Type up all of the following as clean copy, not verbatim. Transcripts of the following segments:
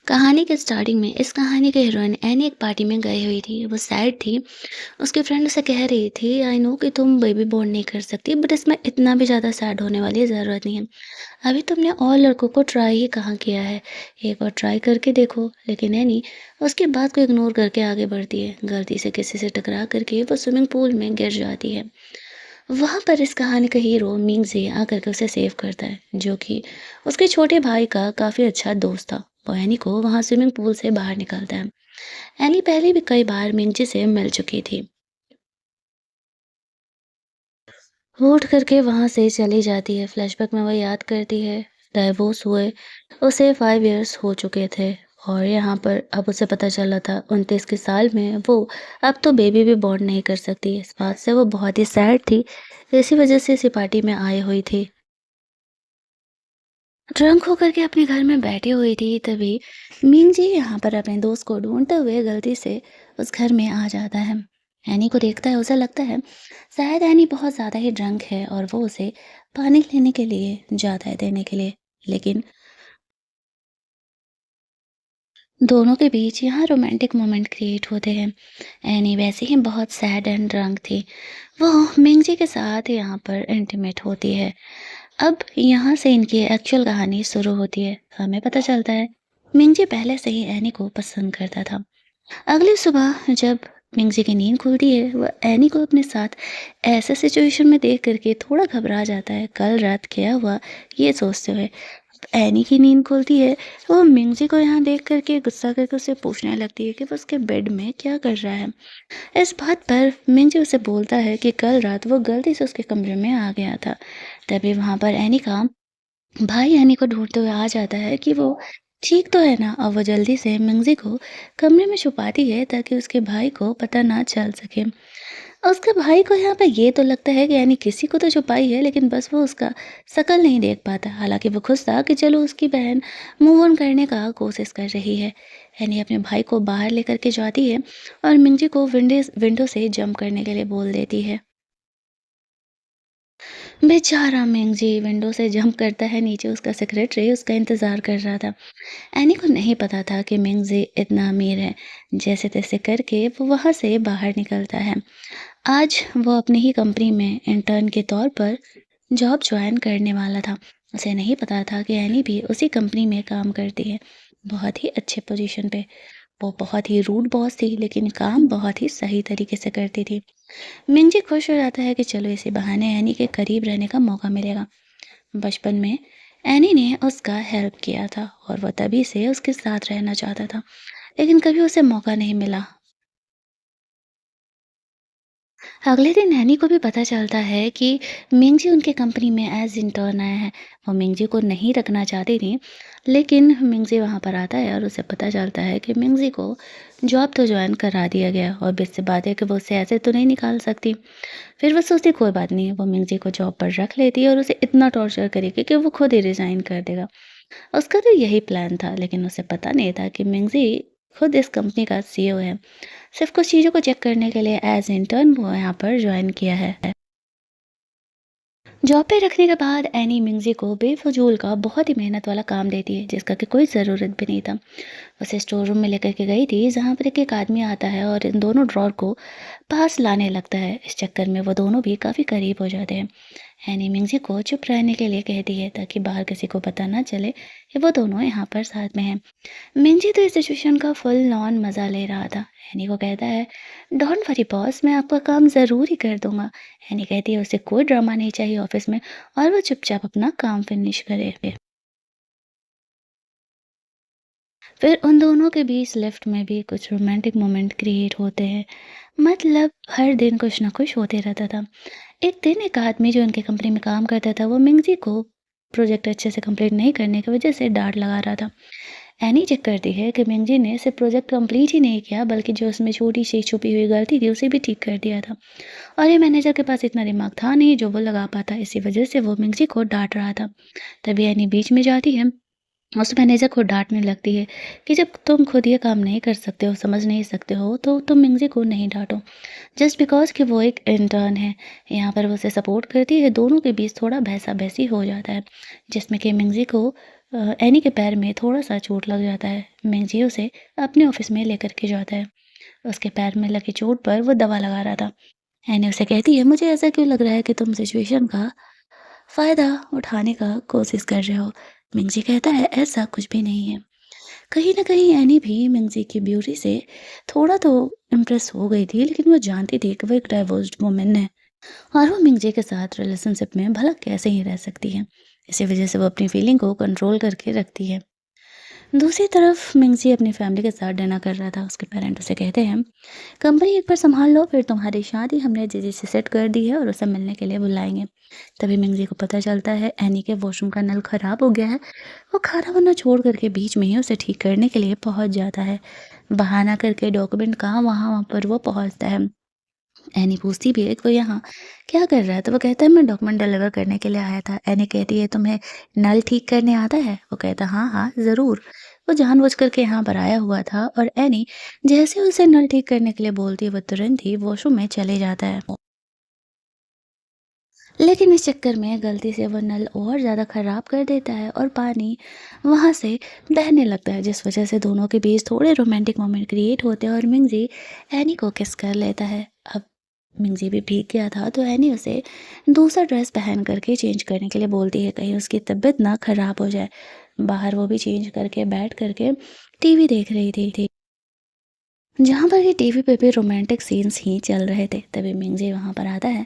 कहानी के स्टार्टिंग में इस कहानी के हीरोइन एनी एक पार्टी में गई हुई थी। वो सैड थी। उसकी फ्रेंड उसे कह रही थी, आई नो कि तुम बेबी बोर्न नहीं कर सकती, बट इसमें इतना भी ज़्यादा सैड होने वाली ज़रूरत नहीं है। अभी तुमने और लड़कों को ट्राई ही कहाँ किया है। एक बार ट्राई करके देखो। लेकिन एनी उसकी बात को इग्नोर करके आगे बढ़ती है। गलती से किसी से टकरा करके वो स्विमिंग पूल में गिर जाती है। वहाँ पर इस कहानी का हीरो मिंगजी आकर के उसे सेव करता है, जो कि उसके छोटे भाई का काफ़ी अच्छा दोस्त था। वो एनी को वहाँ स्विमिंग पूल से बाहर निकालता है। एनी पहले भी कई बार मिंगजी से मिल चुकी थी। वो उठ करके वहाँ से चली जाती है। फ्लैशबैक में वो याद करती है, डाइवोर्स हुए उसे 5 इयर्स हो चुके थे। और यहाँ पर अब उसे पता चला था 29 के साल में वो अब तो बेबी भी बॉर्न नहीं कर सकती। इस बात से वो बहुत ही सैड थी। इसी वजह से इसी पार्टी में आई हुई थी। ड्रंक होकर के अपने घर में बैठी हुई थी, तभी मीन जी यहाँ पर अपने दोस्त को ढूंढते हुए गलती से उस घर में आ जाता है। एनी को देखता है, उसे लगता है शायद एनी बहुत ज़्यादा ही ड्रंक है और वो उसे पानी लेने के लिए जाता है, देने के लिए। लेकिन दोनों के बीच यहाँ रोमांटिक मोमेंट क्रिएट होते हैं। एनी वैसे ही बहुत सैड एंड ड्रंक थी। वो मिंगजी के साथ यहाँ पर इंटीमेट होती है। अब यहाँ से इनकी एक्चुअल कहानी शुरू होती है। हमें पता चलता है मिंगजी पहले से ही एनी को पसंद करता था। अगली सुबह जब मिंगजी की नींद खुलती है, वह एनी को अपने साथ ऐसे सिचुएशन में देख करके थोड़ा घबरा जाता है। कल रात क्या हुआ ये सोचते हुए एनी की नींद खुलती है। वो मिंगजी को यहाँ देख करके गुस्सा करके उसे पूछने लगती है कि वो उसके बेड में क्या कर रहा है। इस बात पर मिंजी उसे बोलता है कि कल रात वो गलती से उसके कमरे में आ गया था। तभी वहाँ पर एनी का भाई एनी को ढूंढते हुए आ जाता है कि वो ठीक तो है ना। और वो जल्दी से मिंगजी को कमरे में छुपाती है ताकि उसके भाई को पता ना चल सके। उसके भाई को यहाँ पे ये तो लगता है कि यानी किसी को तो छुपाई है, लेकिन बस वो उसका शकल नहीं देख पाता। हालांकि वो खुश था कि चलो उसकी बहन मूव ऑन करने का कोशिश कर रही है। यानी अपने भाई को बाहर लेकर के जाती है और मिंजी को विंडो से जंप करने के लिए बोल देती है। बेचारा मिंजी विंडो से जंप करता है नीचे। उसका सेक्रेटरी उसका इंतजार कर रहा था। एनी को नहीं पता था कि मिंगजी इतना अमीर है। जैसे तैसे करके वो वहाँ से बाहर निकलता है। आज वो अपनी ही कंपनी में इंटर्न के तौर पर जॉब ज्वाइन करने वाला था। उसे नहीं पता था कि एनी भी उसी कंपनी में काम करती है, बहुत ही अच्छे पोजीशन पे। वो बहुत ही रूड बॉस थी, लेकिन काम बहुत ही सही तरीके से करती थी। मिंजी खुश हो जाता है कि चलो इसी बहाने एनी के करीब रहने का मौका मिलेगा। बचपन में एनी ने उसका हेल्प किया था और वह तभी से उसके साथ रहना चाहता था, लेकिन कभी उसे मौका नहीं मिला। अगले दिन नैनी को भी पता चलता है कि मिंगजी उनके कंपनी में एज इंटर्न आया है। वो मिंगजी को नहीं रखना चाहती थी, लेकिन मिंगजी वहाँ पर आता है और उसे पता चलता है कि मिंगजी को जॉब तो ज्वाइन करा दिया गया और बीच से बात है कि वो उसे ऐसे तो नहीं निकाल सकती। फिर वो सोचती कोई बात नहीं, वो मिंगजी को जॉब पर रख लेती है और उसे इतना टॉर्चर करेगी कि वो खुद ही रिजाइन कर देगा। उसका तो यही प्लान था, लेकिन उसे पता नहीं था कि मिंगजी खुद इस कंपनी का सीईओ है। सिर्फ कुछ चीज़ों को चेक करने के लिए एज इंटर्न वो यहाँ पर ज्वाइन किया है। जॉब पे रखने के बाद एनी मिंगजी को बेफजूल का बहुत ही मेहनत वाला काम देती है, जिसका कि कोई ज़रूरत भी नहीं था। उसे स्टोर रूम में लेकर के गई थी, जहाँ पर एक आदमी आता है और इन दोनों ड्रॉर को पास लाने लगता है। इस चक्कर में वो दोनों भी काफ़ी करीब हो जाते हैं। एनी मिंगजी को चुप रहने के लिए कहती है ताकि बाहर किसी को पता ना चले कि वो दोनों यहाँ पर साथ में हैं। मिंजी तो इस सिचुएशन का फुल ऑन मज़ा ले रहा था। एनी को कहता है, डोंट वरी बॉस, मैं आपका काम ज़रूर ही कर दूंगा। एनी कहती है उसे कोई ड्रामा नहीं चाहिए ऑफिस में और वो चुपचाप अपना काम फिनिश करे। फिर उन दोनों के बीच लिफ्ट में भी कुछ रोमांटिक मोमेंट क्रिएट होते हैं। मतलब हर दिन कुछ ना कुछ होते रहता था। एक दिन एक आदमी जो उनके कंपनी में काम करता था, वो मिंगजी को प्रोजेक्ट अच्छे से कंप्लीट नहीं करने की वजह से डांट लगा रहा था। एनी चेक करती है कि मिंगजी ने सिर्फ प्रोजेक्ट कंप्लीट ही नहीं किया, बल्कि जो उसमें छोटी सी छुपी हुई गलती थी उसे भी ठीक कर दिया था। और ये मैनेजर के पास इतना दिमाग था नहीं जो वो लगा पाता। इसी वजह से वो मिंगजी को डांट रहा था। तभी एनी बीच में जाती है उस मैनेजर को डाँटने लगती है कि जब तुम खुद ये काम नहीं कर सकते हो, समझ नहीं सकते हो, तो तुम मिंगजी को नहीं डाँटो। जस्ट बिकॉज़ कि वो एक इंटर्न है। यहाँ पर वो उसे सपोर्ट करती है, दोनों के बीच थोड़ा बहसा-बहसी हो जाता है, जिसमें कि मिंगजी को एनी के पैर में थोड़ा-सा चोट लग जाता है। मिंगजी उसे अपने ऑफ़िस में लेकर के जाता है। उसके पैर में लगी चोट पर वो दवा लगा रहा था। एनी उसे कहती है, "मुझे ऐसा क्यों लग रहा है कि तुम सिचुएशन का फ़ायदा उठाने का कोशिश कर रहे हो?" मिंगजी कहता है, "ऐसा कुछ भी नहीं है।" कहीं न कहीं एनी भी मिंगजी की ब्यूटी से थोड़ा तो इम्प्रेस हो गई थी, लेकिन वो जानती थी कि वो एक डाइवोर्स्ड वुमन है और वो मिंगजी के साथ रिलेशनशिप में भला कैसे ही रह सकती है। इसी वजह से वो अपनी फीलिंग को कंट्रोल करके रखती है। दूसरी तरफ मिंगजी अपनी फैमिली के साथ डिनर कर रहा था। उसके पेरेंट उसे कहते हैं, कंपनी एक बार संभाल लो, फिर तुम्हारी शादी हमने जीजी से सेट कर दी है और उसे मिलने के लिए बुलाएंगे। तभी मिंगजी को पता चलता है एनी के वॉशरूम का नल खराब हो गया है। वो खाना वाना छोड़ करके बीच में ही उसे ठीक करने के लिए पहुंच जाता है। बहाना करके डॉक्यूमेंट कहाँ वहाँ वहाँ पर वो पहुंचता है। एनी पूछती भी है कि वो यहाँ क्या कर रहा है, तो वो कहता है मैं डॉक्यूमेंट डिलीवर करने के लिए आया था। एनी कहती है तुम्हें नल ठीक करने आता है? वो कहता हाँ हाँ ज़रूर। वो जानबूझ करके यहाँ पर आया हुआ था और एनी जैसे उसे नल ठीक करने के लिए बोलती है वो तुरंत ही वॉशरूम में चले जाता है। लेकिन इस चक्कर में गलती से वो नल और ज़्यादा ख़राब कर देता है और पानी वहाँ से बहने लगता है, जिस वजह से दोनों के बीच थोड़े रोमांटिक मोमेंट क्रिएट होते हैं और मिंगजी एनी को किस कर लेता है। अब मिंगजी भी भीग गया था तो एनी उसे दूसरा ड्रेस पहन करके चेंज करने के लिए बोलती है, कहीं उसकी तबीयत ना ख़राब हो जाए। बाहर वो भी चेंज करके बैठ करके टीवी देख रही थी, जहाँ पर ये टीवी पे भी रोमांटिक सीन्स ही चल रहे थे। तभी मिंगजे वहाँ पर आता है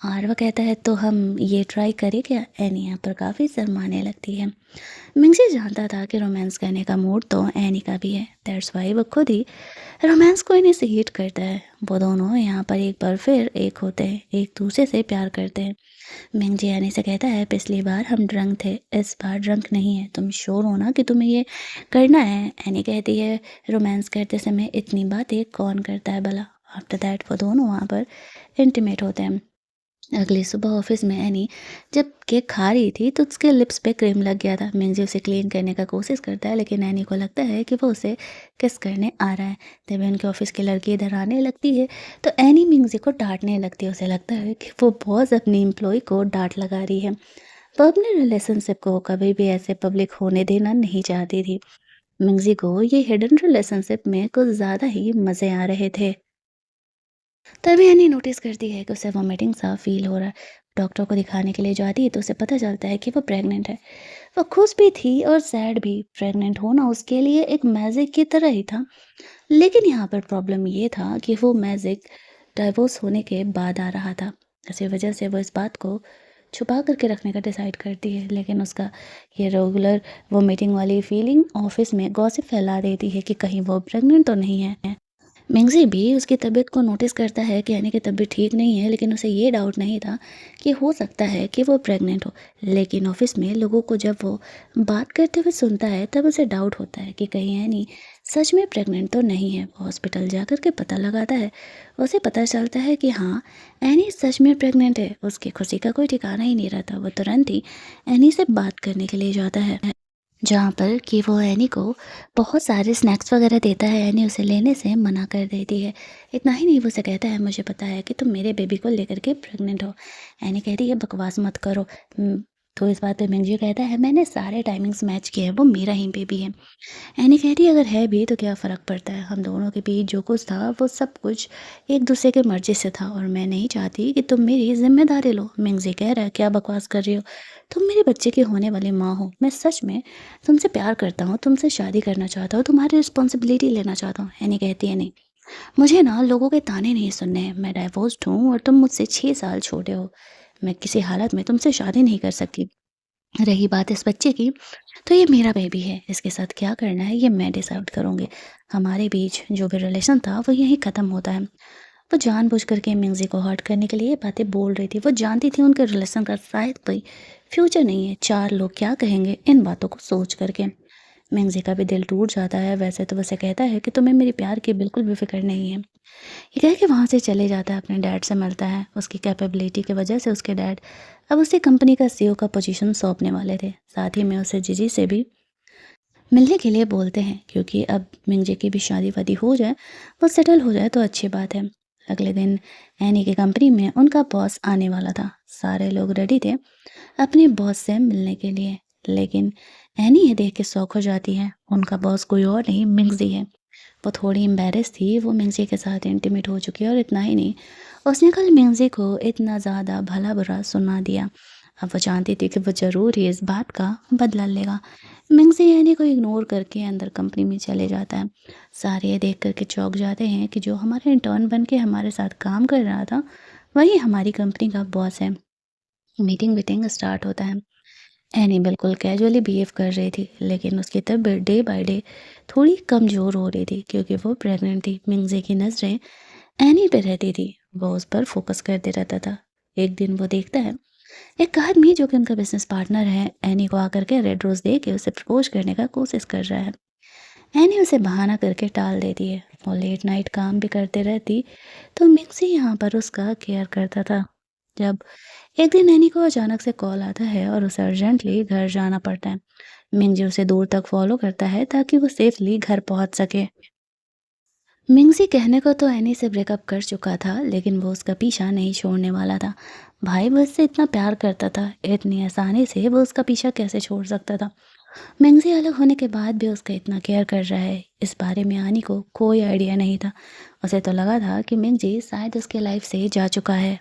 और वो कहता है तो हम ये ट्राई करें क्या? एनी यहाँ पर काफ़ी शर्माने लगती है। मिंगजे जानता था कि रोमांस करने का मूड तो एनी का भी है, दैट्स वाई वो खुद ही रोमांस को इनिशिएट करता है। वो दोनों यहाँ पर एक बार फिर एक होते हैं, एक दूसरे से प्यार करते हैं। मिंगजी एनी से कहता है पिछली बार हम ड्रंक थे, इस बार ड्रंक नहीं है, तुम श्योर हो ना कि तुम्हें ये करना है? एनी कहती है रोमांस करते समय इतनी बातें कौन करता है भला। आफ्टर दैट वो दोनों वहाँ पर इंटीमेट होते हैं। अगली सुबह ऑफिस में एनी जब केक खा रही थी तो उसके लिप्स पे क्रीम लग गया था। मिंजी उसे क्लीन करने का कोशिश करता है, लेकिन एनी को लगता है कि वो उसे किस करने आ रहा है। तभी उनके ऑफिस की लड़की इधर आने लगती है तो एनी मिंजी को डांटने लगती है। उसे लगता है कि वो बॉस अपनी एम्प्लॉय को डांट लगा रही है। वो अपने रिलेशनशिप को कभी भी ऐसे पब्लिक होने देना नहीं चाहती थी। मिंजी को ये हिडन रिलेशनशिप में कुछ ज़्यादा ही मज़े आ रहे थे। तभी एनी नोटिस करती है कि उसे वॉमिटिंग सा फील हो रहा है। डॉक्टर को दिखाने के लिए जाती है तो उसे पता चलता है कि वो प्रेग्नेंट है। वो खुश भी थी और सैड भी। प्रेग्नेंट होना उसके लिए एक मैजिक की तरह ही था। लेकिन यहाँ पर प्रॉब्लम ये था कि वो मैजिक डाइवोर्स होने के बाद आ रहा था। इसी वजह से वो इस बात को छुपा करके रखने का डिसाइड करती है, लेकिन उसका ये रेगुलर वॉमिटिंग वाली फीलिंग ऑफिस में गॉसिप फैला देती है कि कहीं वो प्रेग्नेंट तो नहीं है। मिंगज़ी भी उसकी तबीयत को नोटिस करता है कि एनी की तबीयत ठीक नहीं है, लेकिन उसे ये डाउट नहीं था कि हो सकता है कि वो प्रेग्नेंट हो। लेकिन ऑफिस में लोगों को जब वो बात करते हुए सुनता है तब उसे डाउट होता है कि कहीं एनी सच में प्रेग्नेंट तो नहीं है। वो हॉस्पिटल जाकर के पता लगाता है। उसे पता चलता है कि हाँ, एनी सच में प्रेग्नेंट है। उसकी खुशी का कोई ठिकाना ही नहीं रहता। वो तुरंत ही एनी से बात करने के लिए जाता है, जहाँ पर कि वो एनी को बहुत सारे स्नैक्स वगैरह देता है। एनी उसे लेने से मना कर देती है। इतना ही नहीं, वो उसे कहता है मुझे पता है कि तुम मेरे बेबी को लेकर के प्रेग्नेंट हो। एनी कहती है बकवास मत करो। तो इस बात पे मिंजी कहता है मैंने सारे टाइमिंग्स मैच किए हैं, वो मेरा ही बेबी है। एनी कहती है अगर है भी तो क्या फ़र्क पड़ता है, हम दोनों के बीच जो कुछ था वो सब कुछ एक दूसरे के मर्जी से था और मैं नहीं चाहती कि तुम मेरी जिम्मेदारी लो। मिंगजी कह रहा है क्या बकवास कर रही हो, तुम मेरे बच्चे की होने वाली माँ हो। मैं सच में तुमसे प्यार करता हूँ, तुमसे शादी करना चाहता हूँ, तुम्हारी रिस्पॉन्सिबिलिटी लेना चाहता हूँ। एनी कहती है नहीं, मुझे ना लोगों के ताने नहीं सुनने हैं। मैं डाइवोर्स्ड हूँ और तुम मुझसे 6 साल छोटे हो। मैं किसी हालत में तुमसे शादी नहीं कर सकती। रही बात इस बच्चे की, तो ये मेरा बेबी है, इसके साथ क्या करना है ये मैं डिसाइड करूँगी। हमारे बीच जो भी रिलेशन था वो यहीं ख़त्म होता है। वो जानबूझ करके मिंगजी को हर्ट करने के लिए ये बातें बोल रही थी। वो जानती थी उनके रिलेशन का शायद कोई फ्यूचर नहीं है। 4 लोग क्या कहेंगे इन बातों को सोच करके। मिंगजी का भी दिल टूट जाता है। वैसे तो उसे कहता है कि तुम्हें मेरी प्यार की बिल्कुल भी फ़िक्र नहीं है। ये कह के वहाँ से चले जाता है, अपने डैड से मिलता है। उसकी कैपेबिलिटी की वजह से उसके डैड अब उसे कंपनी का सीईओ का पोजीशन सौंपने वाले थे। साथ ही में उसे जीजी से भी मिलने के लिए बोलते हैं क्योंकि अब मिंजे की भी शादी-वादी हो जाए, वो सेटल हो जाए तो अच्छी बात है। अगले दिन एनी की कंपनी में उनका बॉस आने वाला था। सारे लोग रेडी थे अपने बॉस से मिलने के लिए, लेकिन एनी ये देख के शॉक हो जाती है। उनका बॉस कोई और नहीं मिंगजी है। वो थोड़ी एम्बैरेस थी, वो मिंगजी के साथ इंटीमेट हो चुकी है और इतना ही नहीं, उसने कल मिंगजी को इतना ज़्यादा भला-बुरा सुना दिया। अब वो जानती थी कि वो ज़रूर ही इस बात का बदला लेगा। मिंगजी एनी को इग्नोर करके अंदर कंपनी में चले जाता है। सारे ये देख कर के चौंक जाते हैं कि जो हमारा इंटर्न बन के हमारे साथ काम कर रहा था, वही हमारी कंपनी का बॉस है। मीटिंग-वीटिंग स्टार्ट होता है। एनी बिल्कुल कैजुअली बिहेव कर रही थी, लेकिन उसकी तबीयत डे बाय डे थोड़ी कमज़ोर हो रही थी क्योंकि वो प्रेग्नेंट थी। मिंगजे की नज़रें एनी पे रहती थी, वो उस पर फोकस करते रहता था। एक दिन वो देखता है एक आदमी जो कि उनका बिजनेस पार्टनर है, एनी को आकर के रेड रोज़ दे के उसे प्रपोज करने का कोशिश कर रहा है। एनी उसे बहाना करके टाल देती है। वो लेट नाइट काम भी करते रहती, तो मिंगजी यहाँ पर उसका केयर करता था। जब एक दिन नैनी को अचानक से कॉल आता है और उसे अर्जेंटली घर जाना पड़ता है। मिंगजी उसे दूर तक फॉलो करता है ताकि वो सेफली घर पहुंच सके। मिंगजी कहने को तो एनी से ब्रेकअप कर चुका था, लेकिन वो उसका पीछा नहीं छोड़ने वाला था। भाई वो उससे इतना प्यार करता था, इतनी आसानी से वो उसका पीछा कैसे छोड़ सकता था। मिंगजी अलग होने के बाद भी उसका इतना केयर कर रहा है, इस बारे में आनी को कोई आइडिया नहीं था। उसे तो लगा था कि मिंगजी शायद उसके लाइफ से जा चुका है।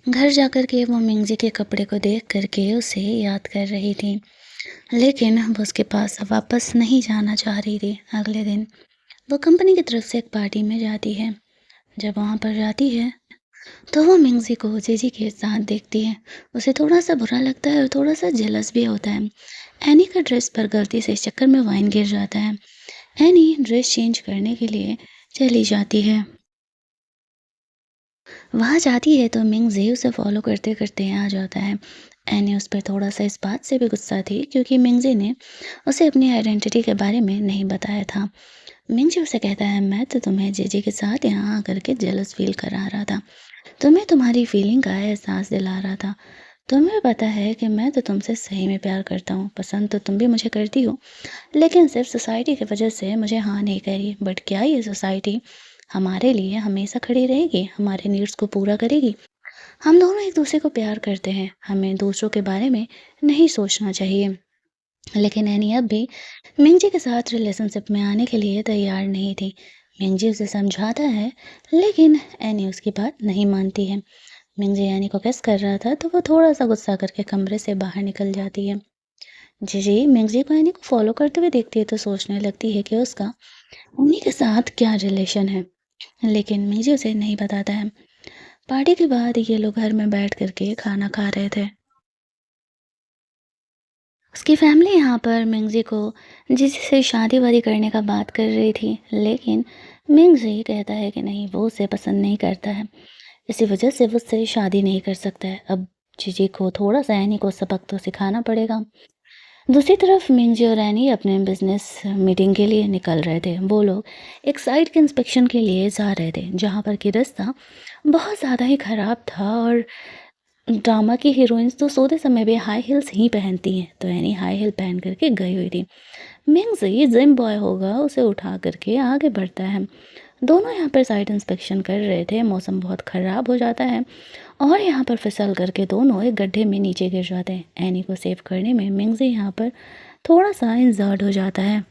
घर जाकर के वो मिंगजी के कपड़े को देख करके उसे याद कर रही थी, लेकिन वो उसके पास वापस नहीं जाना चाह रही थी। अगले दिन वो कंपनी की तरफ से एक पार्टी में जाती है। जब वहाँ पर जाती है तो वो मिंगजी को जेजी के साथ देखती है। उसे थोड़ा सा बुरा लगता है और थोड़ा सा जेलस भी होता है। एनी का ड्रेस पर गलती से इस चक्कर में वाइन गिर जाता है। एनी ड्रेस चेंज करने के लिए चली जाती है। वहाँ जाती है तो मिंगज़ी उसे फ़ॉलो करते-करते आ जाता है। एनी उस पर थोड़ा-सा इस बात से भी गुस्सा थी क्योंकि मिंगज़ी ने उसे अपनी आइडेंटिटी के बारे में नहीं बताया था। मिंगज़ी उसे कहता है, मैं तो तुम्हें जीजी के साथ यहाँ आकर के जेलस फ़ील करा रहा था। तुम्हें तुम्हारी फ़ीलिंग का एहसास दिला रहा था। तुम्हें पता है कि मैं तो तुमसे सही में प्यार करता हूँ, पसंद तो तुम भी मुझे करती हो, लेकिन सिर्फ़ सोसाइटी की वजह से मुझे हाँ नहीं करी। बट क्या ये सोसाइटी हमारे लिए हमेशा खड़ी रहेगी, हमारे नीड्स को पूरा करेगी? हम दोनों एक-दूसरे को प्यार करते हैं, हमें दूसरों के बारे में नहीं सोचना चाहिए। लेकिन एनी अब भी मिंगजी के साथ रिलेशनशिप में आने के लिए तैयार नहीं थी। मिंगजी उसे समझाता है, लेकिन एनी उसकी बात नहीं मानती है। मिंगजी एनी को किस कर रहा था, तो वो थोड़ा-सा गुस्सा करके कमरे से बाहर निकल जाती है। जीजी मिंगजी को एनी को फॉलो करते हुए देखती है तो सोचने लगती है कि उसका उन्हीं के साथ क्या रिलेशन है, लेकिन मिंगजी उसे नहीं बताता है। पार्टी के बाद ये लोग घर में बैठ कर के खाना खा रहे थे। उसकी फैमिली यहाँ पर मिंगजी को जिसी से शादी-वादी करने का बात कर रही थी, लेकिन मिंगजी कहता है कि नहीं, वो उसे पसंद नहीं करता है। इसी वजह से वो उससे शादी नहीं कर सकता है। अब जीजी को थोड़ा-सा एनी को सबक तो सिखाना पड़ेगा। दूसरी तरफ मिंगजी और एनी अपने बिजनेस मीटिंग के लिए निकल रहे थे। वो लोग एक साइट के इंस्पेक्शन के लिए जा रहे थे, जहाँ पर कि रास्ता बहुत ज़्यादा ही खराब था और ड्रामा की हीरोइंस तो सोते समय भी हाई हील्स ही पहनती हैं, तो एनी हाई हील पहन करके गई हुई थी। मिंगजी जिम बॉय होगा, उसे उठा करके आगे बढ़ता है। दोनों यहाँ पर साइट इंस्पेक्शन कर रहे थे। मौसम बहुत ख़राब हो जाता है और यहाँ पर फिसल करके दोनों एक गड्ढे में नीचे गिर जाते हैं। एनी को सेव करने में मिंगजी यहाँ पर थोड़ा-सा इंजर्ड हो जाता है।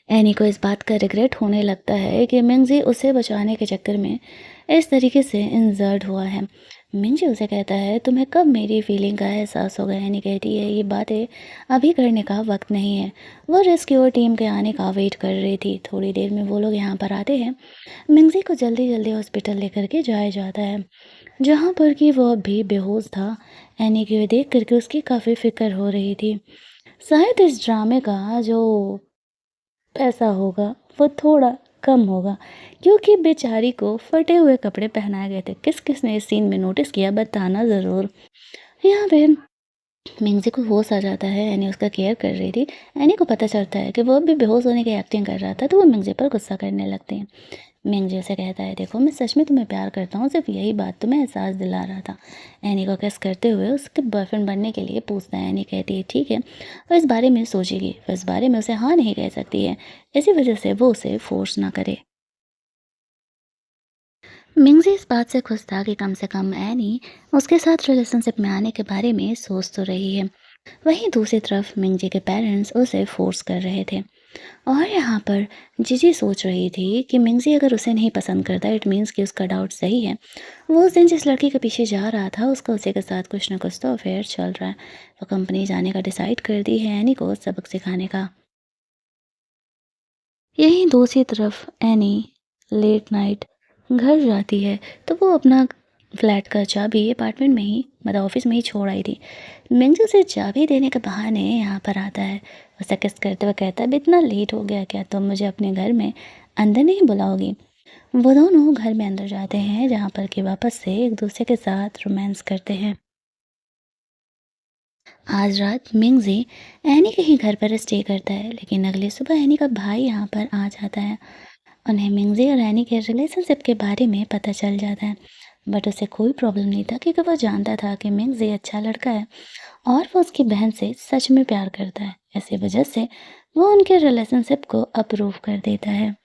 एनी को इस बात का रिग्रेट होने लगता है कि मिंगजी उसे बचाने के चक्कर में इस तरीके से इंजर्ड हुआ है। मिंगजी उसे कहता है, तुम्हें कब मेरी फीलिंग का एहसास होगा? एनी कहती है, ये बातें अभी करने का वक्त नहीं है। वो रेस्क्यूअर टीम के आने का वेट कर रही थी। थोड़ी देर में वो लोग यहाँ पर आते हैं। मिंगजी को जल्दी जल्दी हॉस्पिटल लेकर के जाया जाता है, जहाँ पर कि वो अभी बेहोश था। एनी की देख करके उसकी काफ़ी फिक्र हो रही थी। शायद इस ड्रामे का जो पैसा होगा वो थोड़ा कम होगा, क्योंकि बेचारी को फटे हुए कपड़े पहनाए गए थे। किस किस ने इस सीन में नोटिस किया, बताना ज़रूर। यहाँ पे मिंगजी को होश आ जाता है। एनी उसका केयर कर रही थी। एनी को पता चलता है कि वो भी बेहोश होने की एक्टिंग कर रहा था, तो वो मिंगजी पर गुस्सा करने लगते हैं। मिंगजे से कहता है, देखो मैं सच में तुम्हें प्यार करता हूँ, सिर्फ यही बात तुम्हें एहसास दिला रहा था। एनी को किस करते हुए उसके बॉयफ्रेंड बनने के लिए पूछता है। एनी कहती है ठीक है, वो इस बारे में सोचेगी, वो इस बारे में उसे हाँ नहीं कह सकती है, इसी वजह से वो उसे फोर्स ना करे। मिंगजी इस बात से खुश था कि कम से कम एनी उसके साथ रिलेशनशिप में आने के बारे में सोच तो रही है। वहीं दूसरी तरफ मिंगजी के पेरेंट्स उसे फोर्स कर रहे थे। और यहाँ पर जीजी सोच रही थी कि मिंगजी अगर उसे नहीं पसंद करता, इट मीन्स कि उसका डाउट सही है। वो उस दिन जिस लड़की के पीछे जा रहा था उसका उसी के साथ कुछ ना कुछ तो अफेयर चल रहा है। वो कंपनी जाने का डिसाइड कर दी है एनी को सबक सिखाने का। यहीं दूसरी तरफ एनी लेट नाइट घर जाती है, तो वो अपना फ्लैट का चाबी अपार्टमेंट में ही मतलब ऑफिस में ही छोड़ आई थी। मिंजू उसे चाबी देने के बहाने यहाँ पर आता है। उसे किस करते हुए कहता है, "अब इतना लेट हो गया क्या, तुम मुझे अपने घर में अंदर नहीं बुलाओगी?" वो दोनों घर में अंदर जाते हैं, जहाँ पर कि वापस से एक दूसरे के साथ रोमांस करते हैं। आज रात मिंगजी एनी के ही घर पर स्टे करता है, लेकिन अगली सुबह एनी का भाई यहाँ पर आ जाता है। उन्हें मिंगजी और एनी के रिलेशनशिप के बारे में पता चल जाता है। बट उसे कोई प्रॉब्लम नहीं था, क्योंकि वो जानता था कि मिंगजी अच्छा लड़का है और वो उसकी बहन से सच में प्यार करता है। इसी वजह से वो उनके रिलेशनशिप को अप्रूव कर देता है।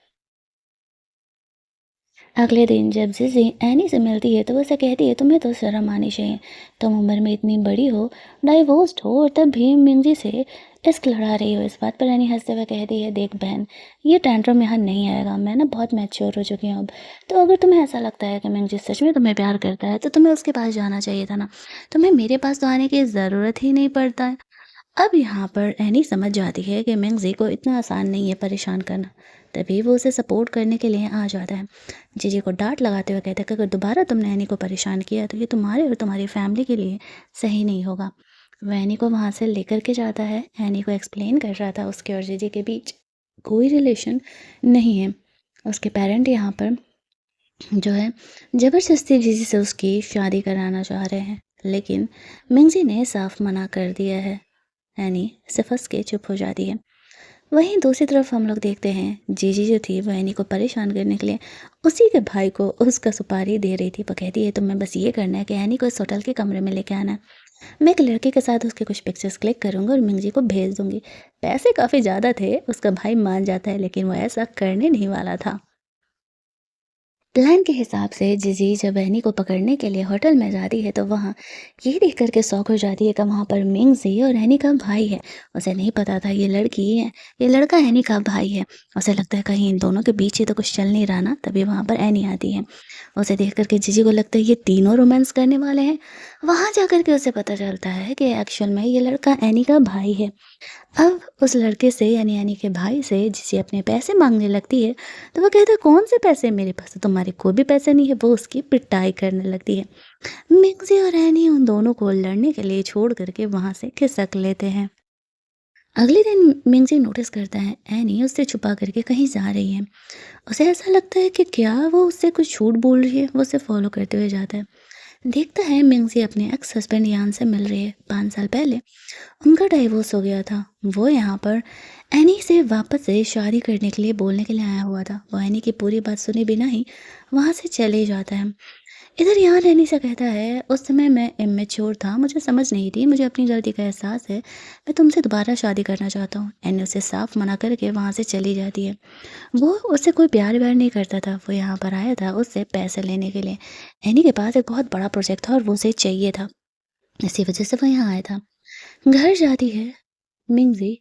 अगले दिन जब जीजी एनी से मिलती है तो वो उसे कहती है, तुम्हें तो शर्म आनी चाहिए, तुम उम्र में इतनी बड़ी हो, डाइवोर्स्ड हो, और तब भी मिंजी से इश्क लड़ा रही हो। इस बात पर एनी हंसते हुए कहती है, देख बहन, ये टैंट्रम यहाँ नहीं आएगा, मैं ना बहुत मैच्योर हो चुकी हूँ अब। तो अगर तुम्हें ऐसा लगता है कि मिंजी सच में तुम्हें प्यार करता है तो तुम्हें उसके पास जाना चाहिए था ना, तुम्हें मेरे पास तो आने की ज़रूरत ही नहीं पड़ता है। अब यहाँ पर एनी समझ जाती है कि मिंगजी को इतना आसान नहीं है परेशान करना। तभी वो उसे सपोर्ट करने के लिए आ जाता है। जीजी को डांट लगाते हुए कहता है कि अगर दोबारा तुमने एनी को परेशान किया तो ये तुम्हारे और तुम्हारी फैमिली के लिए सही नहीं होगा। वह एनी को वहाँ से लेकर के जाता है। एनी को एक्सप्लेन कर रहा था उसके और जीजी के बीच कोई रिलेशन नहीं है। उसके पेरेंट यहाँ पर जो है ज़बरदस्ती जीजी से उसकी शादी कराना चाह रहे हैं, लेकिन मिंगजी ने साफ मना कर दिया है। एनी से फंस के चुप हो जाती है। वहीं दूसरी तरफ हम लोग देखते हैं जीजी जो थी वो एनी को परेशान करने के लिए उसी के भाई को उसका सुपारी दे रही थी। वो कहती है, तुम्हें बस ये करना है कि एनी को इस होटल के कमरे में लेके आना है। मैं एक लड़के के साथ उसके कुछ पिक्चर्स क्लिक करूंगा और मिंगजी को भेज दूंगी। पैसे काफ़ी ज़्यादा थे। उसका भाई मान जाता है, लेकिन वो ऐसा करने नहीं वाला था। प्लान के हिसाब से जीजी जब एनी को पकड़ने के लिए होटल में जाती है तो वहाँ ये देख कर के शॉक हो जाती है कि वहाँ पर मिंगजी और एनी का भाई है। उसे नहीं पता था ये लड़की है, ये लड़का एनी का भाई है। उसे लगता है कहीं इन दोनों के बीच ही तो कुछ चल नहीं रहा ना। तभी वहाँ पर एनी आती है। उसे देख कर के जीजी को लगता है ये तीनों रोमांस करने वाले हैं। वहाँ जा कर के उसे पता चलता है कि एक्चुअल में ये लड़का एनी का भाई है। अब उस लड़के से यानी यानी के भाई से जिसे अपने पैसे मांगने लगती है, तो वो कहता है, कौन से पैसे, मेरे पास तो तुम्हारे कोई भी पैसे नहीं है। वो उसकी पिटाई करने लगती है। मिक्सी और एनी उन दोनों को लड़ने के लिए छोड़ करके वहाँ से खिसक लेते हैं। अगले दिन मिंगजी नोटिस करता है एनी उससे छुपा करके कहीं जा रही है। उसे ऐसा लगता है कि क्या वो उससे कुछ झूठ बोल रही है। वो उसे फॉलो करते हुए जाता है। देखता है मिंगजी अपने एक्स हस्बैंड यान से मिल रही है। 5 साल पहले उनका डाइवोर्स हो गया था। वो यहाँ पर एनी से वापस से शादी करने के लिए बोलने के लिए आया हुआ था। वो एनी की पूरी बात सुने बिना ही वहाँ से चले जाता है। इधर यहाँ एनी से कहता है, उस समय मैं इमेच्योर था, मुझे समझ नहीं थी, मुझे अपनी गलती का एहसास है, मैं तुमसे दोबारा शादी करना चाहता हूँ। एनी उसे साफ मना करके वहाँ से चली जाती है। वो उससे कोई प्यार व्यार नहीं करता था। वो यहाँ पर आया था उससे पैसे लेने के लिए। एनी के पास एक बहुत बड़ा प्रोजेक्ट था और वो उसे चाहिए था, इसी वजह से वो यहाँ आया था। घर जाती है मिंगजी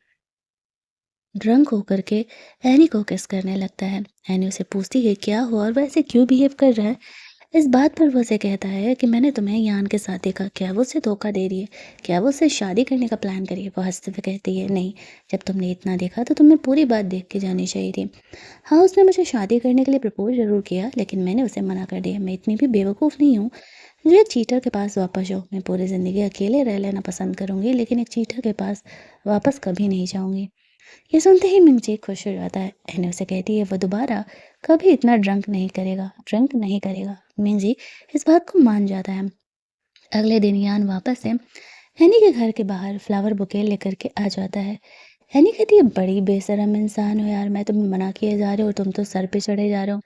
ड्रंक होकर के एनी को किस करने लगता है। एनी उसे पूछती है क्या हुआ और वैसे क्यों बिहेव कर रहा है। इस बात पर वो उसे कहता है कि मैंने तुम्हें यान के साथ देखा, क्या वो उसे धोखा दे रही है, क्या वो उससे शादी करने का प्लान करी है। वो हंसते हुए कहती है, नहीं, जब तुमने इतना देखा तो तुम्हें पूरी बात देख के जानी चाहिए थी। हाँ, उसने मुझे शादी करने के लिए प्रपोज जरूर किया, लेकिन मैंने उसे मना कर दिया। मैं इतनी भी बेवकूफ़ नहीं हूँ जो एक चीटर के पास वापस जाऊँ। मैं पूरी ज़िंदगी अकेले रह लेना पसंद करूँगी, लेकिन एक चीटर के पास वापस कभी नहीं जाऊँगी। ये सुनते ही मिंगजी खुश हो जाता है। एनी उसे कहती है वो दोबारा कभी इतना ड्रंक नहीं करेगा। मिंगजी इस बात को मान जाता है। अगले दिन यान वापस से एनी के घर के बाहर फ्लावर बुके लेकर के आ जाता है। एनी कहती है, बड़ी बेशरम इंसान हो यार, मैं तुम्हें मना किए जा रहे हो, तुम तो सर पे चढ़े जा रहे हो।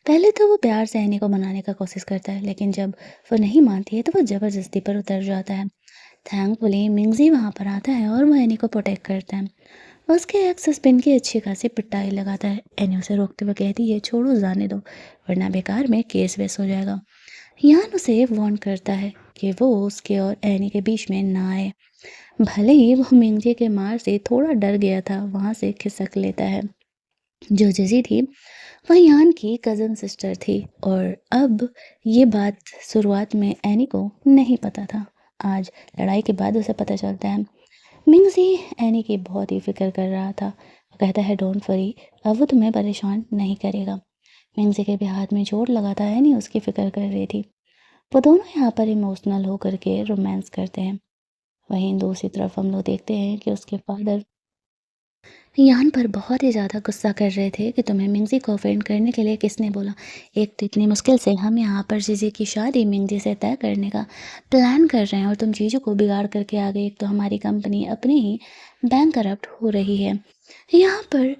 पहले तो वो प्यार से एनी को मनाने का कोशिश करता है, लेकिन जब वो नहीं मानती है तो वो ज़बरदस्ती पर उतर जाता है। थैंकफुली मिंगज़ी वहाँ पर आता है और वो एनी को प्रोटेक्ट करता है। उसके एक्स हस्बैंड की अच्छी खासी पिटाई लगाता है। एनी उसे रोकते हुए कहती है, छोड़ो, जाने दो, वरना बेकार में केस वेस हो जाएगा। यान उसे वार्न करता है कि वो उसके और एनी के बीच में ना आए। भले ही वो मिंगजी के मार से थोड़ा डर गया था, वहाँ से खिसक लेता है। जो जिजी थी वह यान की कज़न सिस्टर थी, और अब ये बात शुरुआत में एनी को नहीं पता था। आज लड़ाई के बाद उसे पता चलता है। मिंगजी एनी की बहुत ही फिक्र कर रहा था। वो कहता है, डोंट वरी, अब वो तुम्हें परेशान नहीं करेगा। मिंगजी के भी हाथ में चोट लगा था, एनी उसकी फिक्र कर रही थी। वो दोनों यहाँ पर इमोशनल होकर के रोमांस करते हैं। वहीं दूसरी तरफ हम लोग देखते हैं कि उसके फादर यान पर बहुत ही ज़्यादा गुस्सा कर रहे थे कि तुम्हें मिंगजी को ऑफेंड करने के लिए किसने बोला। एक तो इतनी मुश्किल से हम यहाँ पर जीजी की शादी मिंगजी से तय करने का प्लान कर रहे हैं, और तुम जीजू को बिगाड़ करके आ गए। एक तो हमारी कंपनी अपने ही बैंक करप्ट हो रही है। यहाँ पर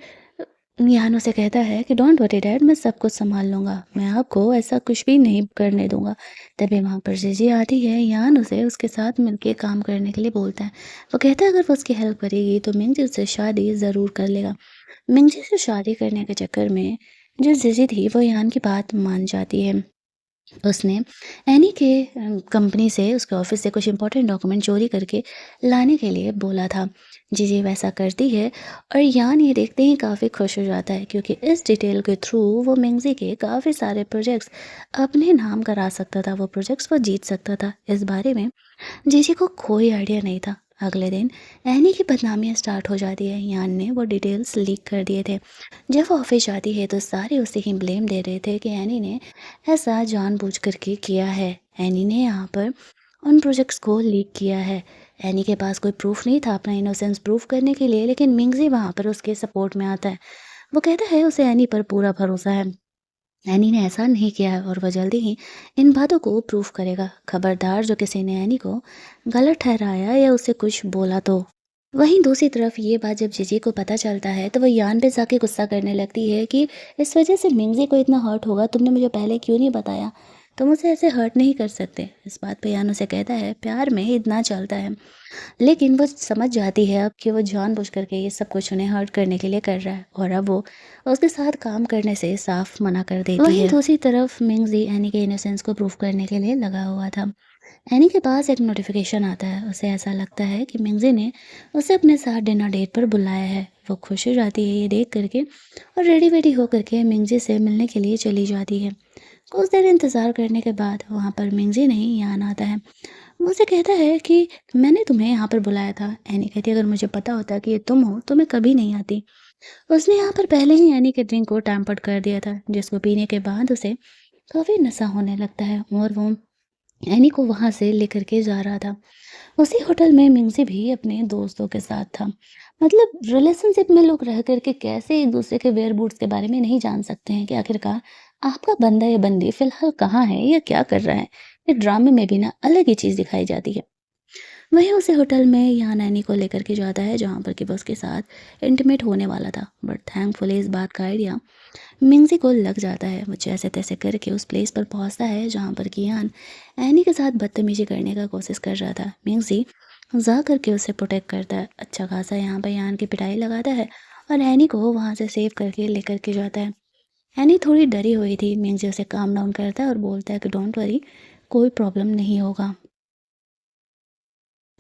यान उसे कहता है कि डोंट वरी डैड, मैं सब कुछ संभाल लूँगा, मैं आपको ऐसा कुछ भी नहीं करने दूँगा। तभी वहाँ पर जीजी आती है। यान उसे उसके साथ मिलके काम करने के लिए बोलता है। वो कहता है अगर वो उसकी हेल्प करेगी तो मिंगजी उससे शादी ज़रूर कर लेगा। मिंगजी से शादी करने के चक्कर में जो जीजी थी वो यान की बात मान जाती है। उसने एनी के कंपनी से, उसके ऑफिस से कुछ इंपॉर्टेंट डॉक्यूमेंट चोरी करके लाने के लिए बोला था। जीजी वैसा करती है और यान ये देखते ही काफ़ी खुश हो जाता है, क्योंकि इस डिटेल के थ्रू वो मिंगजी के काफ़ी सारे प्रोजेक्ट्स अपने नाम करा सकता था, वो प्रोजेक्ट्स वो जीत सकता था। इस बारे में जीजी को कोई आइडिया नहीं था। अगले दिन एनी की बदनामियाँ स्टार्ट हो जाती है। यान ने वो डिटेल्स लीक कर दिए थे। जब वो ऑफिस जाती है तो सारे उसे ही ब्लेम दे रहे थे कि एनी ने ऐसा जानबूझ करके किया है। एनी ने यहाँ पर उन प्रोजेक्ट्स को लीक किया है। एनी के पास कोई प्रूफ नहीं था अपना इनोसेंस प्रूफ करने के लिए, लेकिन मिंगजी वहाँ पर उसके सपोर्ट में आता है। वो कहता है उसे एनी पर पूरा भरोसा है, एनी ने ऐसा नहीं किया है और वह जल्दी ही इन बातों को प्रूफ करेगा। खबरदार जो किसी ने एनी को गलत ठहराया या उसे कुछ बोला तो। वहीं दूसरी तरफ ये बात जब जीजी को पता चलता है तो वह यान पे जाके गुस्सा करने लगती है कि इस वजह से मिंगजी को इतना हर्ट होगा, तुमने मुझे पहले क्यों नहीं बताया, तुम उसे ऐसे हर्ट नहीं कर सकते। इस बात पे यान उसे कहता है, प्यार में इतना चलता है। लेकिन वो समझ जाती है अब कि वो जानबूझ करके ये सब कुछ उन्हें हर्ट करने के लिए कर रहा है, और अब वो उसके साथ काम करने से साफ मना कर देती है। वहीं दूसरी तरफ मिंगजी एनी के इनोसेंस को प्रूफ करने के लिए लगा हुआ था। एनी के पास एक नोटिफिकेशन आता है। उसे ऐसा लगता है कि मिंगजी ने उसे अपने साथ डिनर डेट पर बुलाया है। वो खुश हो जाती है ये देख करके और रेडी वेडी होकर के मिंगजी से मिलने के लिए चली जाती है। कुछ देर इंतज़ार करने के बाद वहाँ पर मिंगजी नहीं यान आता है। वो उसे कहता है कि मैंने तुम्हें यहाँ पर बुलाया था। एनी कहती है, अगर मुझे पता होता कि ये तुम हो तो मैं कभी नहीं आती। उसने यहाँ पर पहले ही एनी के ड्रिंक को टैम्पर्ड कर दिया था, जिसको पीने के बाद उसे काफ़ी नशा होने लगता है और वो एनी को वहाँ से लेकर के जा रहा था। उसी होटल में मिंगजी भी अपने दोस्तों के साथ था। मतलब रिलेशनशिप में लोग रह करके कैसे एक दूसरे के वेयर बूट्स के बारे में नहीं जान सकते हैं कि आखिरकार आपका बंदा या बंदी फिलहाल कहाँ है या क्या कर रहा है। ये ड्रामे में भी ना अलग ही चीज़ दिखाई जाती है। वहीं उसी होटल में यहाँ नैनी को लेकर के जाता है जहाँ पर कि वो उसके साथ इंटीमेट होने वाला था, बट थैंकफुली इस बात का आइडिया मिंगजी को लग जाता है। वो जैसे तैसे करके उस प्लेस पर पहुंचता है जहाँ पर कि यान एनी के साथ बदतमीजी करने का कोशिश कर रहा था। मिंगजी जा करके उसे प्रोटेक्ट करता है। अच्छा खासा यहाँ पर यान की पिटाई लगाता है और एनी को वहाँ से सेव करके लेकर के जाता है। एनी थोड़ी डरी हुई थी। मिंगजी उसे काम डाउन करता है और बोलता है कि डोंट वरी, कोई प्रॉब्लम नहीं होगा।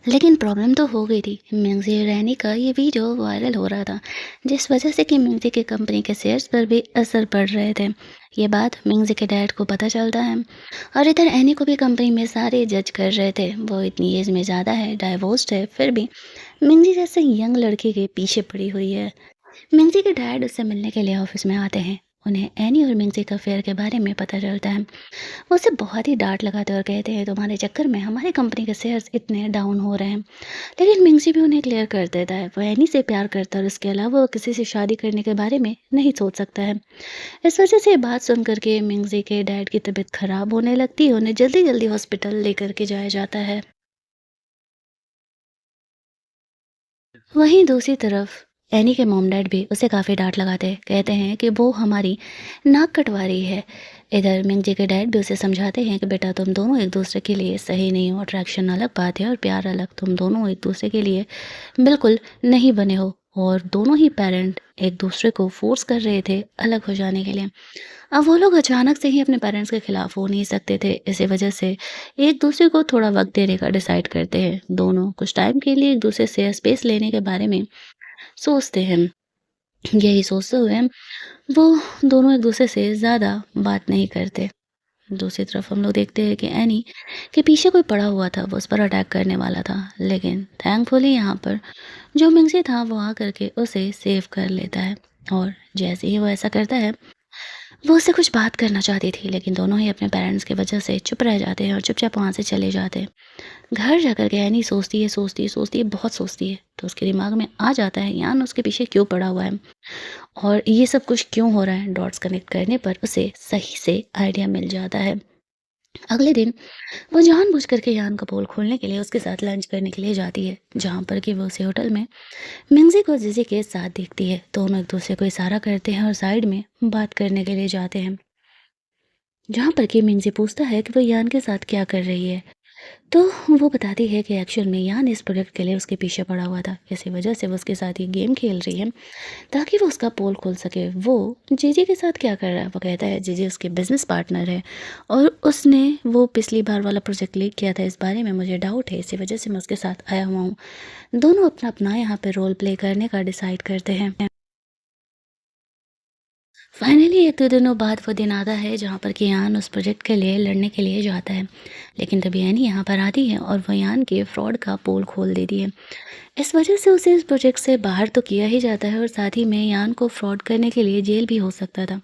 लेकिन प्रॉब्लम तो हो गई थी। मिंगजी और रैनी का ये वीडियो वायरल हो रहा था, जिस वजह से कि मिंगजी की कंपनी के शेयर्स पर भी असर पड़ रहे थे। ये बात मिंगजी के डैड को पता चलता है और इधर एनी को भी कंपनी में सारे जज कर रहे थे। वो इतनी एज में ज़्यादा है, डाइवोर्स्ड है, फिर भी मिंगजी जैसे यंग लड़के के पीछे पड़ी हुई है। मिंगजी के डैड उससे मिलने के लिए ऑफिस में आते हैं। उन्हें एनी और मिंगजी का अफेयर के बारे में पता चलता है। वो उसे बहुत ही डांट लगाते और कहते हैं, तुम्हारे चक्कर में हमारी कंपनी के शेयर्स इतने डाउन हो रहे हैं। लेकिन मिंगजी भी उन्हें क्लियर कर देता है, वो एनी से प्यार करता है और इसके अलावा वो किसी से शादी करने के बारे में नहीं सोच सकता है। इस वजह से ये बात सुन करके मिंगजी के डैड की तबीयत खराब होने लगती है। उन्हें जल्दी जल्दी हॉस्पिटल लेकर के जाया जाता है। वहीं दूसरी तरफ एनी के मॉम-डैड भी उसे काफ़ी डाँट लगाते हैं, कहते हैं कि वो हमारी नाक कटवा रही है। इधर मिंगजी के डैड भी उसे समझाते हैं कि बेटा तुम दोनों एक-दूसरे के लिए सही नहीं हो, अट्रैक्शन अलग बात है और प्यार अलग, तुम दोनों एक-दूसरे के लिए बिल्कुल नहीं बने हो। और दोनों ही पेरेंट एक-दूसरे को फ़ोर्स कर रहे थे अलग हो जाने के लिए। अब वो लोग अचानक से ही अपने पेरेंट्स के खिलाफ हो नहीं सकते थे, इसी वजह से एक-दूसरे को थोड़ा वक़्त देने का डिसाइड करते हैं। दोनों कुछ टाइम के लिए एक-दूसरे से स्पेस लेने के बारे में सोचते हैं। यही सोचते हुए वो दोनों एक-दूसरे से ज़्यादा बात नहीं करते। दूसरी तरफ हम लोग देखते हैं कि एनी के पीछे कोई पड़ा हुआ था, वो उस पर अटैक करने वाला था। लेकिन थैंकफुली यहाँ पर जो मिंगज़ी था वो आकर के उसे सेव कर लेता है और जैसे ही वो ऐसा करता है, वो उससे कुछ बात करना चाहती थी लेकिन दोनों ही अपने पेरेंट्स की वजह से चुप रह जाते हैं और चुपचाप वहाँ से चले जाते हैं। घर जाकर के एनी सोचती है, सोचती है, सोचती है, बहुत सोचती है। तो उसके दिमाग में आ जाता है यान उसके पीछे क्यों पड़ा हुआ है और ये सब कुछ क्यों हो रहा है। डॉट्स कनेक्ट करने पर उसे सही से आइडिया मिल जाता है। अगले दिन वो जानबूझकर के यान का पोल खोलने के लिए उसके साथ लंच करने के लिए जाती है, जहाँ पर कि वो उसे होटल में मिंगजी को जीजी के साथ देखती है। दोनों एक दूसरे को इशारा करते हैं और साइड में बात करने के लिए जाते हैं, जहाँ पर कि मिंगजी पूछता है कि वो यान के साथ क्या कर रही है। तो वो बताती है कि एक्चुअल में यान इस प्रोजेक्ट के लिए उसके पीछे पड़ा हुआ था, इसी वजह से वो उसके साथ ये गेम खेल रही है ताकि वो उसका पोल खोल सके। वो जीजी के साथ क्या कर रहा है? वो कहता है जीजी उसके बिज़नेस पार्टनर है और उसने वो पिछली बार वाला प्रोजेक्ट लीक किया था, इस बारे में मुझे डाउट है, इसी वजह से मैं उसके साथ आया हुआ हूँ। दोनों अपना-अपना यहाँ पे रोल प्ले करने का डिसाइड करते हैं। फाइनली 1-2 दिनों बाद वो दिन आता है जहाँ पर कि यान उस प्रोजेक्ट के लिए लड़ने के लिए जाता है। लेकिन तभी एनी यहाँ पर आती है और वो यान के फ्रॉड का पोल खोल देती है। इस वजह से उसे इस प्रोजेक्ट से बाहर तो किया ही जाता है और साथ ही में यान को फ्रॉड करने के लिए जेल भी हो सकता था।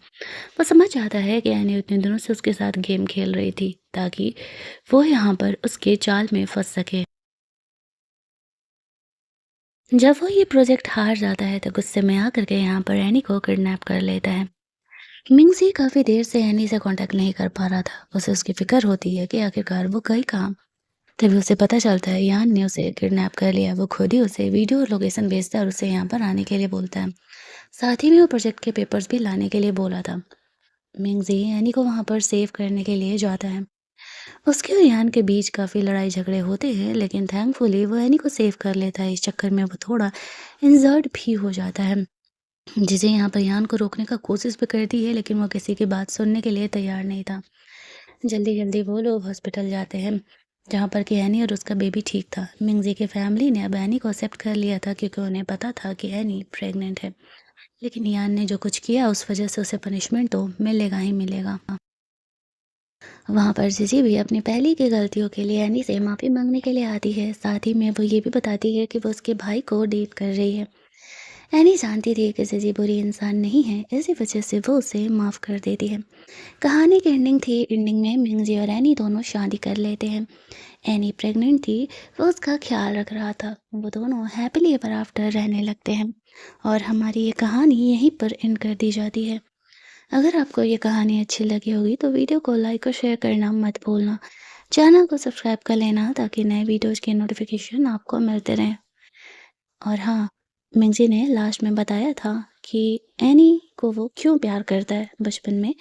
वो समझ जाता है कि एनी उतने दिनों से उसके साथ गेम खेल रही थी ताकि वो यहाँ पर उसके जाल में फँस सके। जब वो ये प्रोजेक्ट हार जाता है तो गुस्से में आकर के यहाँ पर एनी को किडनैप कर लेता है। मिंगजी काफ़ी देर से एनी से कांटेक्ट नहीं कर पा रहा था। उसे उसकी फ़िक्र होती है कि आखिरकार वो गई कहाँ? तभी उसे पता चलता है यान ने उसे किडनैप कर लिया। वो खुद ही उसे वीडियो और लोकेशन भेजता है और उसे यहाँ पर आने के लिए बोलता है। साथ ही में वो प्रोजेक्ट के पेपर्स भी लाने के लिए बोला था। मिंगजी एनी को वहाँ पर सेव करने के लिए जाता है। उसके और यान के बीच काफ़ी लड़ाई झगड़े होते हैं लेकिन थैंकफुली वो एनी को सेव कर लेता है। इस चक्कर में वो थोड़ा इंजर्ड भी हो जाता है। जिसे यहाँ पर यान को रोकने का कोशिश भी करती है लेकिन वो किसी की बात सुनने के लिए तैयार नहीं था। जल्दी-जल्दी वो लोग हॉस्पिटल जाते हैं, जहाँ पर कि एनी और उसका बेबी ठीक था। मिंगजी की फैमिली ने अब एनी को एक्सेप्ट कर लिया था क्योंकि उन्हें पता था कि एनी प्रेग्नेंट है। लेकिन यान ने जो कुछ किया उस वजह से उसे पनिशमेंट तो मिलेगा ही मिलेगा। वहाँ पर जीजी भी अपनी पहले की गलतियों के लिए एनी से माफ़ी माँगने के लिए आती है। साथ ही में वो ये भी बताती है कि वो उसके भाई को डेट कर रही है। एनी जानती थी कि जीजी बुरी इंसान नहीं है, इसी वजह से वो उसे माफ़ कर देती है। कहानी की एंडिंग थी। एंडिंग में मिंगजी और एनी दोनों शादी कर लेते हैं। एनी प्रेग्नेंट थी, वो उसका ख्याल रख रहा था। वो दोनों हैप्पीली एवर आफ्टर रहने लगते हैं और हमारी ये कहानी यहीं पर एंड कर दी जाती है। अगर आपको ये कहानी अच्छी लगी होगी तो वीडियो को लाइक और शेयर करना मत भूलना। चैनल को सब्सक्राइब कर लेना ताकि नए वीडियोज़ के नोटिफिकेशन आपको मिलते रहें। और हाँ, मिंजी ने लास्ट में बताया था कि एनी को वो क्यों प्यार करता है बचपन में,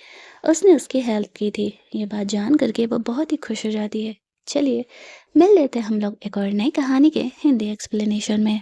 उसने उसकी हेल्प की थी। ये बात जान करके वो बहुत ही खुश हो जाती है। चलिए, मिल लेते हैं हम लोग एक और नई कहानी के हिंदी एक्सप्लेनेशन में।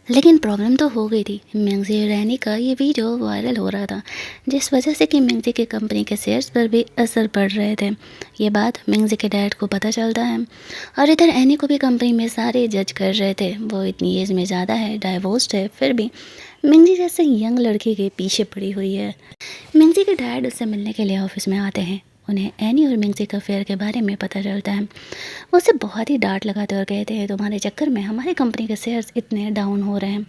लेकिन प्रॉब्लम तो हो गई थी। मिंगजी और एनी का ये वीडियो वायरल हो रहा था, जिस वजह से कि मिंगजी की कंपनी के शेयर्स पर भी असर पड़ रहे थे। ये बात मिंगजी के डैड को पता चलता है और इधर एनी को भी कंपनी में सारे जज कर रहे थे। वो इतनी एज में ज़्यादा है, डाइवोर्स्ड है, फिर भी मिंगजी जैसे यंग लड़की के पीछे पड़ी हुई है। मिंगजी के डैड उससे मिलने के लिए ऑफिस में आते हैं। उन्हें एनी और मिंगजी का अफेयर के बारे में पता चलता है। वो उसे बहुत ही डांट लगाते और कहते हैं, तुम्हारे चक्कर में हमारी कंपनी के शेयर्स इतने डाउन हो रहे हैं।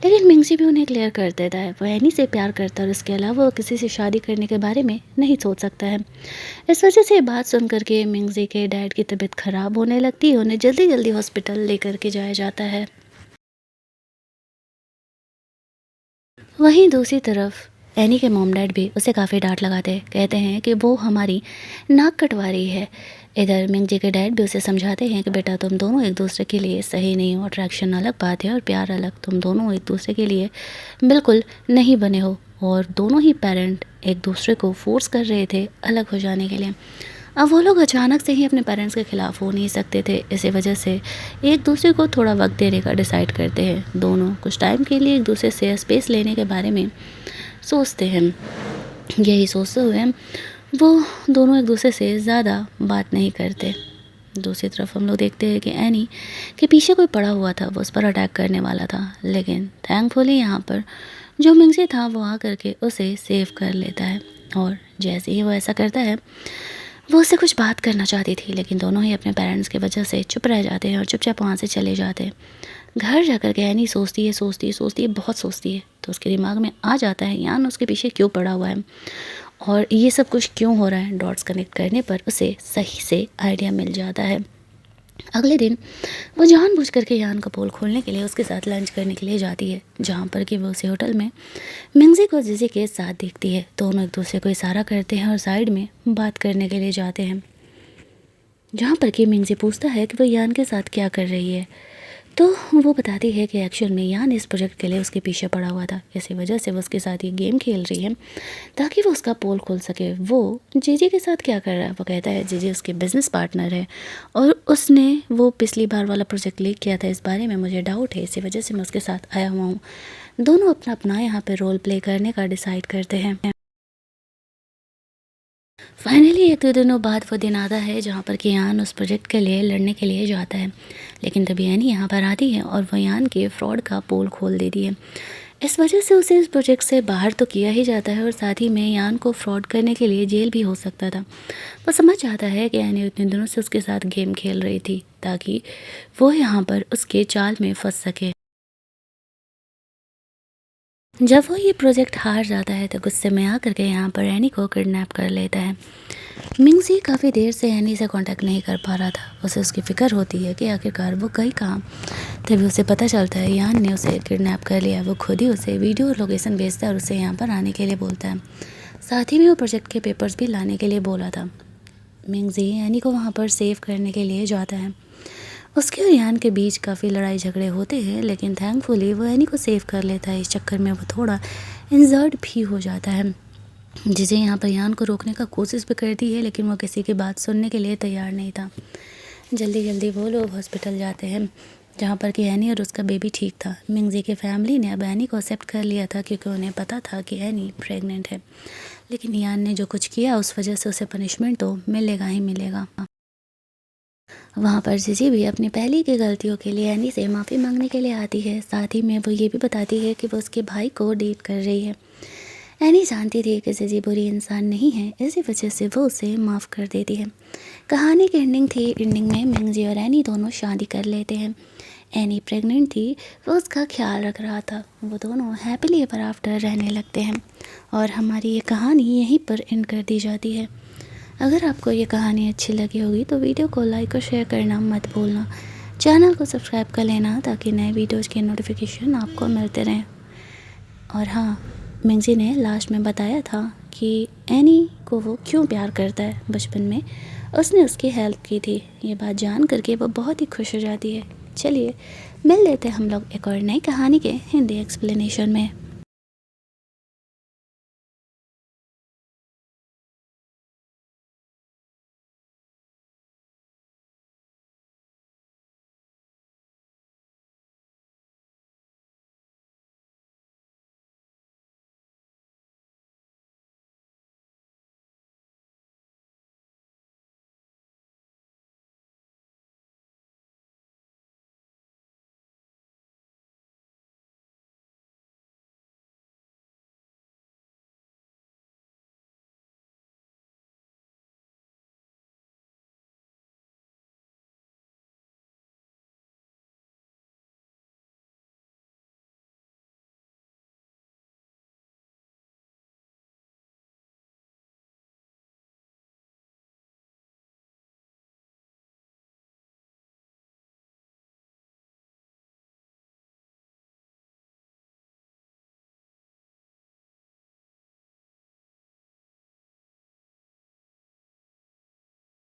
लेकिन मिंगजी भी उन्हें क्लियर कर देता है, वो एनी से प्यार करता है और इसके अलावा वो किसी से शादी करने के बारे में नहीं सोच सकता है। इस वजह से ये बात सुन करके मिंगजी के डैड की तबीयत खराब होने लगती है। उन्हें जल्दी जल्दी हॉस्पिटल लेकर के जाया जाता है। वहीं दूसरी तरफ एनी के मॉम डैड भी उसे काफ़ी डांट लगाते हैं, कहते हैं कि वो हमारी नाक कटवा रही है। इधर मिंगजी के डैड भी उसे समझाते हैं कि बेटा तुम दोनों एक दूसरे के लिए सही नहीं हो, अट्रैक्शन अलग बात है और प्यार अलग। तुम दोनों एक दूसरे के लिए बिल्कुल नहीं बने हो और दोनों ही पेरेंट एक दूसरे को फोर्स कर रहे थे अलग हो जाने के लिए। अब वो लोग अचानक से ही अपने पेरेंट्स के ख़िलाफ़ हो नहीं सकते थे। इसी वजह से एक दूसरे को थोड़ा वक्त देने का डिसाइड करते हैं। दोनों कुछ टाइम के लिए एक दूसरे से स्पेस लेने के बारे में सोचते हैं। यही सोचते हुए वो दोनों एक दूसरे से ज़्यादा बात नहीं करते। दूसरी तरफ हम लोग देखते हैं कि एनी के पीछे कोई पड़ा हुआ था, वो उस पर अटैक करने वाला था। लेकिन थैंकफुली यहाँ पर जो मिंगजी था वो आ करके उसे सेव कर लेता है। और जैसे ही वो ऐसा करता है, वो उससे कुछ बात करना चाहती थी, लेकिन दोनों ही अपने पेरेंट्स की वजह से चुप रह जाते हैं और चुपचाप वहाँ से चले जाते हैं। घर जाकर के एनी सोचती है, बहुत सोचती है। तो उसके दिमाग में आ जाता है यान उसके पीछे क्यों पड़ा हुआ है और ये सब कुछ क्यों हो रहा है। डॉट्स कनेक्ट करने पर उसे सही से आइडिया मिल जाता है। अगले दिन वो जानबूझ करके यान का पोल खोलने के लिए उसके साथ लंच करने के लिए जाती है, जहाँ पर कि वो उसे होटल में मिंगजी को जीजी के साथ देखती है। दोनों एक दूसरे को इशारा करते हैं और साइड में बात करने के लिए जाते हैं, जहाँ पर कि मिंगजी पूछता है कि वो यान के साथ क्या कर रही है। तो वो बताती है कि एक्चुअल में यान इस प्रोजेक्ट के लिए उसके पीछे पड़ा हुआ था, इसी वजह से वो उसके साथ ये गेम खेल रही है ताकि वो उसका पोल खोल सके। वो जीजी के साथ क्या कर रहा है, वो कहता है जीजी उसके बिजनेस पार्टनर है और उसने वो पिछली बार वाला प्रोजेक्ट लीक किया था, इस बारे में मुझे डाउट है, इसी वजह से मैं उसके साथ आया हुआ हूँ। दोनों अपना अपना यहाँ पर रोल प्ले करने का डिसाइड करते हैं। फाइनली एक दो दिनों बाद वो दिन आता है जहाँ पर कि यान उस प्रोजेक्ट के लिए लड़ने के लिए जाता है। लेकिन तभी एनी यहाँ पर आती है और वो यान के फ्रॉड का पोल खोल देती है। इस वजह से उसे इस प्रोजेक्ट से बाहर तो किया ही जाता है और साथ ही में यान को फ्रॉड करने के लिए जेल भी हो सकता था। वो समझ जाता है कि एनी उतने दिनों से उसके साथ गेम खेल रही थी ताकि वो यहाँ पर उसके जाल में फंस सके। जब वो ये प्रोजेक्ट हार जाता है तो गुस्से में आकर के यहाँ पर एनी को किडनैप कर लेता है। मिंगजी काफ़ी देर से एनी से कांटेक्ट नहीं कर पा रहा था। उसे उसकी फ़िक्र होती है कि आखिरकार वो गई कहाँ। तभी उसे पता चलता है यान ने उसे किडनैप कर लिया। वो खुद ही उसे वीडियो और लोकेशन भेजता है और उसे यहाँ पर आने के लिए बोलता है। साथ ही में वो प्रोजेक्ट के पेपर्स भी लाने के लिए बोला था। मिंगजी एनी को वहाँ पर सेव करने के लिए जाता है। उसके और यान के बीच काफ़ी लड़ाई झगड़े होते हैं, लेकिन थैंकफुली वो एनी को सेव कर लेता है। इस चक्कर में वो थोड़ा इंजर्ड भी हो जाता है, जिसे यहाँ पर यान को रोकने का कोशिश भी करती है, लेकिन वो किसी की बात सुनने के लिए तैयार नहीं था। जल्दी जल्दी वो लोग हॉस्पिटल जाते हैं, जहाँ पर कि एनी और उसका बेबी ठीक था। मिंगजी की फैमिली ने अब एनी को एक्सेप्ट कर लिया था क्योंकि उन्हें पता था कि एनी प्रेग्नेंट है। लेकिन यान ने जो कुछ किया उस वजह से उसे पनिशमेंट तो मिलेगा ही मिलेगा। वहाँ पर जीजी भी अपनी पहले की गलतियों के लिए एनी से माफ़ी मांगने के लिए आती है। साथ ही में वो ये भी बताती है कि वो उसके भाई को डेट कर रही है। एनी जानती थी कि जीजी बुरी इंसान नहीं है, इसी वजह से वो उसे माफ़ कर देती है। कहानी की एंडिंग थी। एंडिंग में मिंगजी और एनी दोनों शादी कर लेते हैं। एनी प्रेग्नेंट थी, वो उसका ख्याल रख रहा था। वो दोनों हैप्पीली एवर आफ्टर रहने लगते हैं और हमारी ये कहानी यहीं पर एंड कर दी जाती है। अगर आपको ये कहानी अच्छी लगी होगी तो वीडियो को लाइक और शेयर करना मत भूलना। चैनल को सब्सक्राइब कर लेना ताकि नए वीडियोज़ के नोटिफिकेशन आपको मिलते रहें। और हाँ, मिंगजी ने लास्ट में बताया था कि एनी को वो क्यों प्यार करता है। बचपन में उसने उसकी हेल्प की थी। ये बात जान करके वो बहुत ही खुश हो जाती है। चलिए मिल लेते हैं हम लोग एक और नई कहानी के हिंदी एक्सप्लेनेशन में।